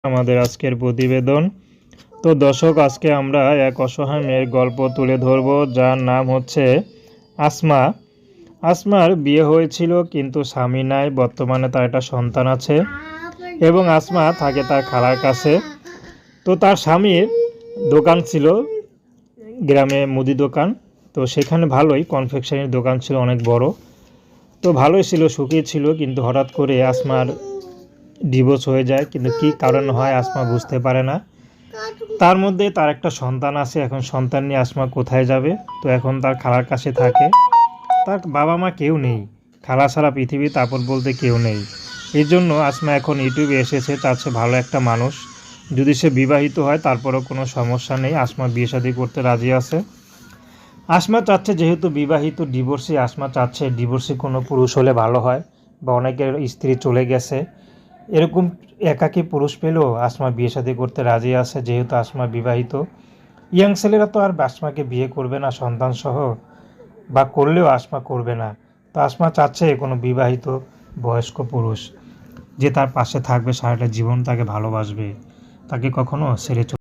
আমাদের আজকের প্রতিবেদন। তো দর্শক, আজকে আমরা এক অসহায় মেয়ের গল্প তুলে ধরব, যার নাম হচ্ছে আসমা। আসমার বিয়ে হয়েছিল কিন্তু স্বামী নাই। বর্তমানে তার একটা সন্তান আছে এবং আসমা থাকে তার খালার কাছে। তো তার স্বামীর দোকান ছিল গ্রামে, মুদি দোকান। তো সেখানে ভালোই কনফেকশনের দোকান ছিল, অনেক বড়। তো ভালোই ছিল, সুখী ছিল। কিন্তু হঠাৎ করে আসমার ডিভোর্স হয়ে যায়, কিন্তু কী কারণ হয় আসমা বুঝতে পারে না। তার মধ্যে তার একটা সন্তান আছে, এখন সন্তান নিয়ে আসমা কোথায় যাবে? তো এখন তার খালার কাছে থাকে। তার বাবা মা কেউ নেই, খালা ছাড়া পৃথিবীতে আপন বলতে কেউ নেই। এই জন্য আসমা এখন ইউটিউবে এসেছে, চাচ্ছে ভালো একটা মানুষ, যদি সে বিবাহিত হয় তারপরেও কোনো সমস্যা নেই, আসমা বিয়ে শাদী করতে রাজি আছে। আসমা চাচ্ছে, যেহেতু বিবাহিত, ডিভোর্সি, আসমা চাচ্ছে ডিভোর্সি কোনো পুরুষ হলে ভালো হয়, বা অনেকের স্ত্রী চলে গেছে, এরকম একাকী পুরুষ পেলেও আসমা বিয়ে শাদী করতে রাজি আছে, যেহেতু আসমা বিবাহিত। ইয়াং ছেলেরা তো আর আসমাকে বিয়ে করবে না সন্তান সহ, বা করলেও আসমা করবে না। তো আসমা চাচ্ছে কোনো বিবাহিত বয়স্ক পুরুষ, যে তার পাশে থাকবে সারাটা জীবন, তাকে ভালোবাসবে, তাকে কখনো ছেড়ে